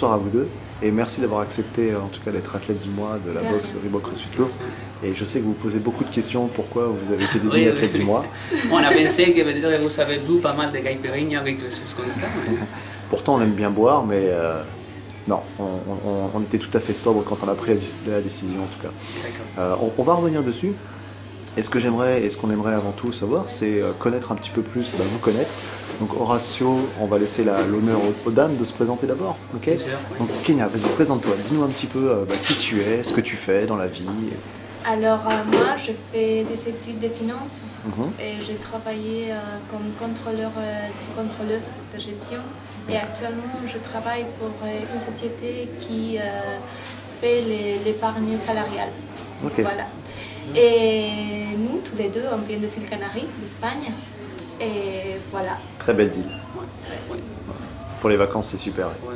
bonsoir à vous deux et merci d'avoir accepté en tout cas d'être athlète du mois de la boxe Reebok CrossFit Lourdes. Et je sais que vous posez beaucoup de questions pourquoi vous avez été désigné athlète du mois. On a pensé que peut-être vous avez bu pas mal de caipirinha avec des choses comme ça. Mais... Pourtant on aime bien boire mais non, on était tout à fait sobre quand on a pris la décision en tout cas. On va revenir dessus. Et ce que j'aimerais et ce qu'on aimerait avant tout savoir, c'est connaître un petit peu plus, vous connaître. Donc Horacio, on va laisser l'honneur aux dames de se présenter d'abord. Okay. Sûr, oui. Donc Kenya, vas-y, présente-toi. Dis-nous un petit peu qui tu es, ce que tu fais dans la vie. Alors moi, je fais des études de finance et j'ai travaillé comme contrôleuse de gestion. Et actuellement, je travaille pour une société qui fait l'épargne salariale. Okay. Voilà. Et nous, tous les deux, on vient de Îles Canaries, d'Espagne. Et voilà. Très belle île. Oui. Pour les vacances, c'est super. Oui.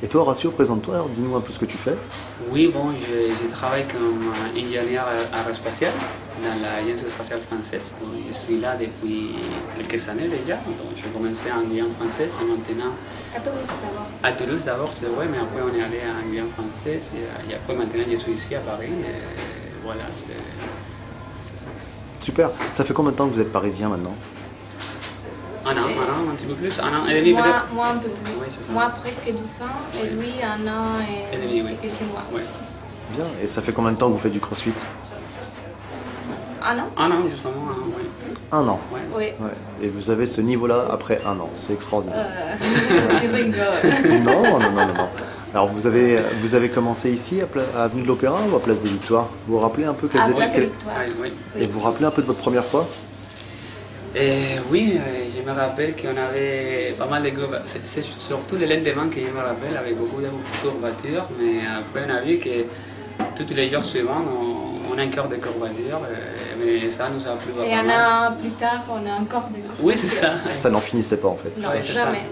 Et toi, Horacio, présente-toi, alors dis-nous un peu ce que tu fais. Oui, bon, je travaille comme ingénieur aérospatial dans l'Agence spatiale française. Donc, je suis là depuis quelques années déjà. Donc, j'ai commencé en Guyane française et maintenant... À Toulouse d'abord. À Toulouse d'abord, c'est vrai, mais après on est allé en Guyane française et après maintenant je suis ici à Paris. Et voilà, c'est ça. Super. Ça fait combien de temps que vous êtes parisien maintenant? Un an, un petit peu plus, un an et demi peut-être. Moi un peu plus. Oui, moi presque 12 ans et lui 1 an et demi, oui. quelques mois. Oui. Bien. Et ça fait combien de temps que vous faites du crossfit? 1 an? Un an, justement, un an, oui. 1 an. Ouais. Oui. Ouais. Et vous avez ce niveau-là après 1 an. C'est extraordinaire. Tu rigoles. Non. Alors vous avez commencé ici à Avenue de l'Opéra ou à Place des Victoires? Vous vous rappelez un peu À Place des Victoires. Oui. Et vous vous rappelez un peu de votre première fois? Oui, je me rappelle qu'on avait pas mal de courbatures. C'est surtout le lendemain que je me rappelle avec beaucoup de courbatures, mais après on a vu que tous les jours suivants on a encore des courbatures, mais ça nous a plu pas Et mal. 1 an plus tard, on a encore des courbatures. Oui, c'est ça. Ça n'en finissait pas en fait. Non, Oui, c'est ça, jamais.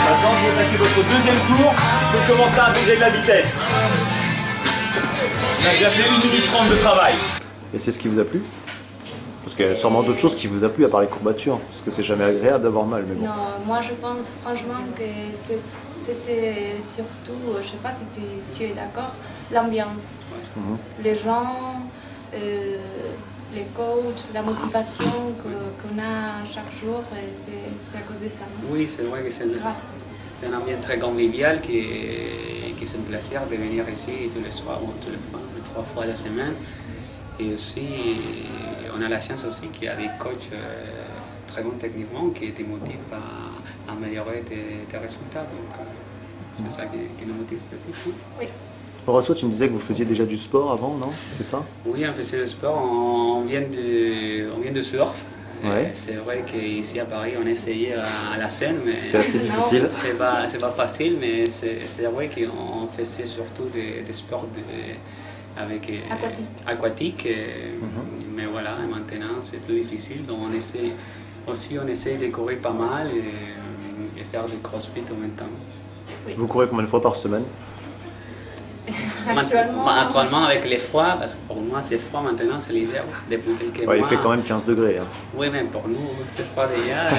Maintenant, vous attaquez votre deuxième tour, vous commencez à intégrer de la vitesse. On a déjà fait 1 minute 30 de travail. Et c'est ce qui vous a plu? Parce qu'il y a sûrement d'autres choses qui vous a plu à part les courbatures, parce que c'est jamais agréable d'avoir mal, mais bon. Non, moi je pense franchement que c'était surtout, je sais pas si tu es d'accord, l'ambiance. Les gens, les coachs, la motivation qu'on a chaque jour, c'est à cause de ça. Oui, c'est vrai que c'est un ambiance très convivial qui c'est un plaisir de venir ici tous les soirs ou tous les 3 fois la semaine. Et aussi, on a la chance aussi qu'il y a des coachs très bons techniquement qui te motivent à améliorer tes résultats. Donc, c'est ça qui nous motive le plus. Oui. Horacio, tu me disais que vous faisiez déjà du sport avant, non? C'est ça? Oui, on faisait du sport, on vient de surf. Ouais. C'est vrai qu'ici à Paris, on essayait à la Seine, mais c'était assez difficile. C'est pas facile, mais c'est vrai qu'on faisait surtout des sports aquatiques. Mais voilà, maintenant c'est plus difficile, donc on essaie de courir pas mal et faire du crossfit en même temps. Oui. Vous courez combien de fois par semaine? Actuellement avec les froids, parce que pour moi c'est froid maintenant, c'est l'hiver depuis quelques mois. Il fait quand même 15 degrés. Hein. Oui, même pour nous c'est froid déjà.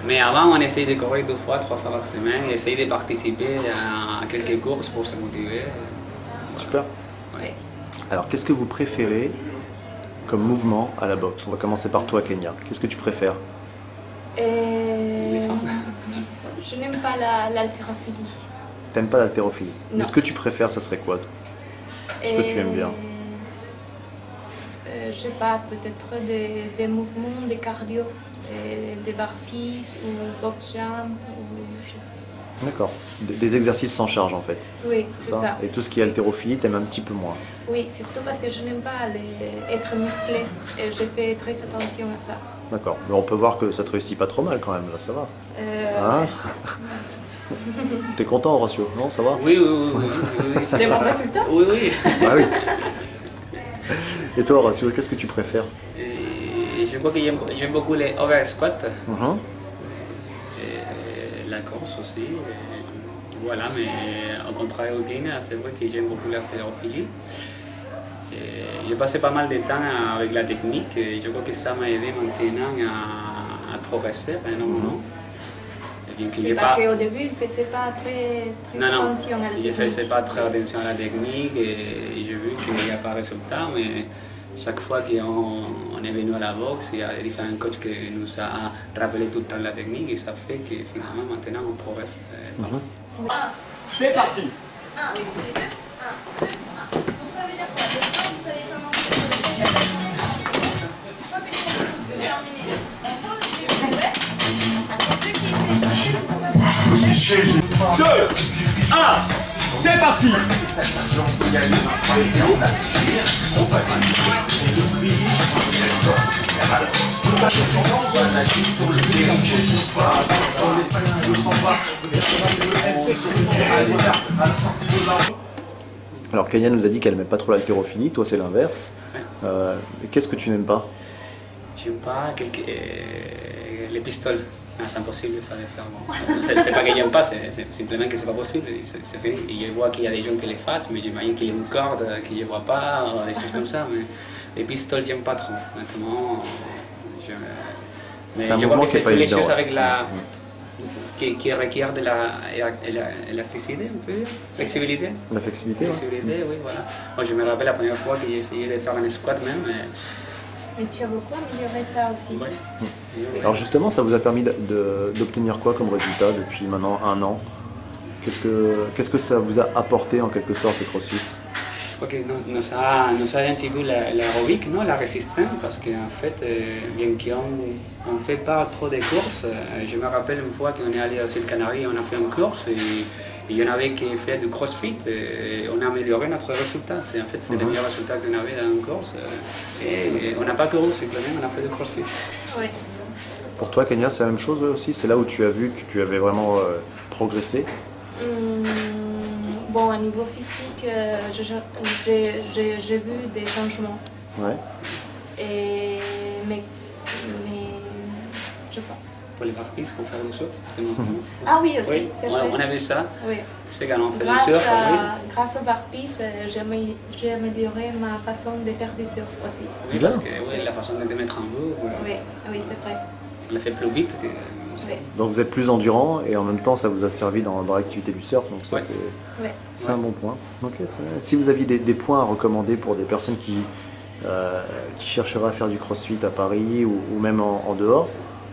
Mais avant on essaye de courir 2 fois, 3 fois par semaine, essayer de participer à quelques courses pour se motiver. Super. Ouais. Alors qu'est-ce que vous préférez comme mouvement à la boxe? On va commencer par toi, Kenya. Qu'est-ce que tu préfères? Les femmes. Je n'aime pas l'haltérophilie. T'aimes pas l'haltérophilie? Non. Mais ce que tu préfères, ça serait quoi? Ce que tu aimes bien? Je sais pas, peut-être des mouvements, des cardio, des burpees ou box jump. D'accord. Des exercices sans charge en fait. Oui, c'est ça. Et tout ce qui est haltérophilie, t'aimes un petit peu moins. Oui, surtout parce que je n'aime pas être musclé et je fais très attention à ça. D'accord. Mais on peut voir que ça te réussit pas trop mal quand même, là, ça va. Hein? T'es content, Horacio? Non, ça va? Oui. Des bons résultats? Oui. Ah oui. Et toi, Horacio, qu'est-ce que tu préfères? Je crois que j'aime beaucoup les over squats, Mhm. et la course aussi. Voilà, mais au contraire au Kenya, c'est vrai que j'aime beaucoup l'haltérophilie. J'ai passé pas mal de temps avec la technique et je crois que ça m'a aidé maintenant à progresser énormément. Bien que j'ai Parce pas... qu'au début, il ne faisait pas très attention à la technique. Je ne faisais pas très attention à la technique et j'ai vu qu'il n'y a pas de résultat, mais chaque fois qu'on est venu à la boxe, il y a différents coachs qui nous ont rappelé tout le temps la technique et ça fait que finalement maintenant on progresse. C'est parti. Deux, un, c'est parti. Alors Kenya nous a dit qu'elle n'aimait pas trop l'haltérophilie, toi c'est l'inverse. Qu'est-ce que tu n'aimes pas? J'aime pas les pistoles. Ah, c'est impossible ça de faire. Bon. C'est pas que j'aime pas, c'est simplement que c'est pas possible. C'est fini. Et je vois qu'il y a des gens qui les fassent, mais j'imagine qu'il y a une corde que je vois pas, ou des choses comme ça. Mais les pistoles, j'aime pas trop. Honnêtement, C'est un je mouvement vois que qui est c'est pas toutes les évident. choses avec qui requièrent de l'élasticité, un peu, flexibilité. La flexibilité, ouais. Flexibilité, oui, voilà. Moi, je me rappelle la première fois que j'ai essayé de faire un squat même. Mais tu as beaucoup amélioré ça aussi. Ouais. Alors justement, ça vous a permis d'obtenir quoi comme résultat depuis maintenant 1 an? Qu'est-ce que ça vous a apporté en quelque sorte le CrossFit? Je crois que nous a un petit peu l'aérobic, non, la résistance, parce qu'en fait, bien qu'on ne fait pas trop de courses, je me rappelle une fois qu'on est allé aux îles Canaries, on a fait une course et il y en avait qui fait du CrossFit et on a amélioré notre résultat. En fait, c'est le meilleur résultat qu'on avait dans une course. Et on n'a pas couru, simplement, on a fait du CrossFit. Oui. Pour toi, Kenya, c'est la même chose aussi? C'est là où tu as vu que tu avais vraiment progressé? Bon, à niveau physique, j'ai vu des changements. Ouais. Mais je sais pas. Pour les barres-pistes, pour faire le surf. Ah oui, aussi, Oui, c'est vrai. on a vu ça. Oui. C'est quand on fait du surf. Grâce au barre-piste, j'ai amélioré ma façon de faire du surf aussi. Oui, parce que oui, la façon de te mettre en haut, Oui, oui, c'est vrai. on l'a fait plus vite. Que... Oui. Donc vous êtes plus endurant et en même temps ça vous a servi dans l'activité du surf, donc ça Ouais. c'est un bon point. Ok, très bien. Si vous aviez des points à recommander pour des personnes qui chercheraient à faire du CrossFit à Paris ou même en dehors,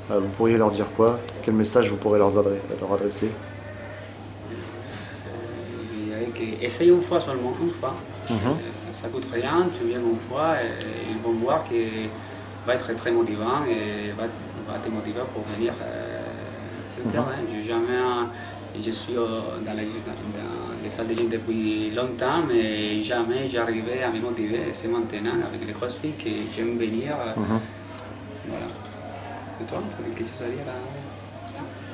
vous pourriez leur dire quoi? Quel message vous pourrez leur adresser? Essaye une fois seulement, une fois. Ça coûte rien, tu viens une fois et ils vont voir que va être très motivant et va te motiver pour venir plus tard. Je suis dans les salles de gym depuis longtemps, mais jamais j'arrivais à me motiver. C'est maintenant avec le CrossFit que j'aime venir. Voilà. Et toi, tu as quelque chose à dire là?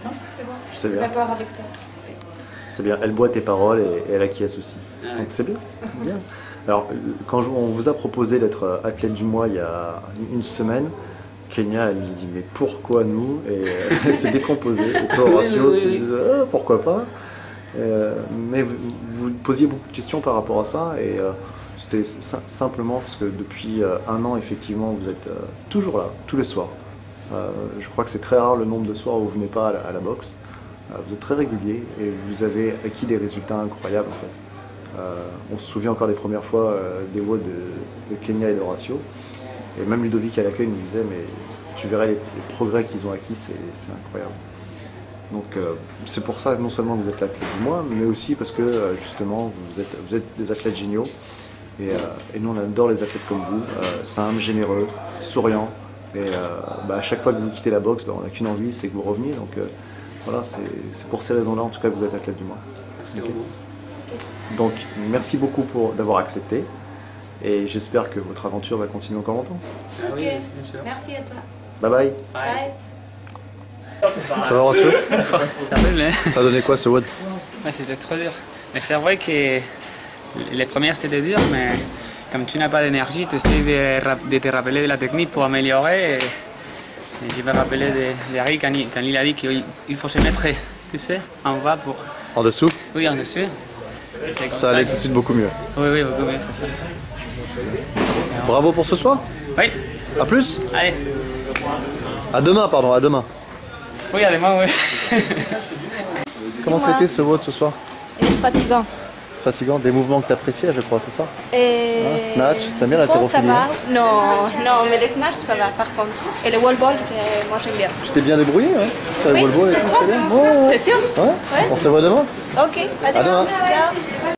Non, c'est bon. Je C'est suis bien. d'accord avec toi. C'est bien, elle boit tes paroles et elle acquiesce aussi. Ah ouais. Donc c'est bien. Bien. Alors, quand on vous a proposé d'être athlète du mois il y a une semaine, Kenya, elle me dit mais pourquoi nous? Et elle s'est décomposée. Et toi, Horatio, Oui. tu dis pourquoi pas? Mais vous posiez beaucoup de questions par rapport à ça et c'était simplement parce que depuis 1 an, effectivement, vous êtes toujours là, tous les soirs. Je crois que c'est très rare le nombre de soirs où vous venez pas à la boxe. Vous êtes très régulier et vous avez acquis des résultats incroyables en fait. On se souvient encore des premières fois des WOD de Kenya et d'Horatio. Et même Ludovic à l'accueil nous disait mais tu verrais les progrès qu'ils ont acquis, c'est incroyable. Donc c'est pour ça non seulement vous êtes l'athlète du mois, mais aussi parce que justement vous êtes des athlètes géniaux. Et nous on adore les athlètes comme vous, simples, généreux, souriants. Et à chaque fois que vous quittez la boxe, on n'a qu'une envie, c'est que vous reveniez. Donc voilà, c'est pour ces raisons-là en tout cas que vous êtes l'athlète du mois. Merci Ok. beaucoup. Donc merci beaucoup d'avoir accepté. Et j'espère que votre aventure va continuer encore longtemps. Ah oui, Ok. bien sûr. Merci à toi. Bye bye. Bye. Ça va Horatio? Ça va bien. Ça a donné quoi ce WOD? Ouais, c'était trop dur. Mais c'est vrai que les premières c'était dur, mais comme tu n'as pas d'énergie, tu essaies de te rappeler de la technique pour améliorer. Et je me rappelais de Harry quand il a dit qu'il faut se mettre, tu sais, en bas pour... En dessous? Oui, en dessous. Ça allait tout de suite beaucoup mieux. Oui, oui, beaucoup mieux, c'est ça. Bravo pour ce soir. Oui. À plus. Allez. À demain, pardon, à demain. Oui, à demain, oui. Comment ça a été ce vote ce soir? Fatigant. Fatigant, des mouvements que tu appréciais, je crois, c'est ça? Snatch, t'aimes bien la ça haltérophilie? va. Non, mais les snatch, ça va par contre. Et le wall ball, moi j'aime bien. Tu t'es bien débrouillé, hein? Sur les Oui, wall balls et tu tout, crois? c'était bien? Ouais. C'est sûr? Ouais. Ouais. On se voit demain? Ok, à demain. demain. Ciao.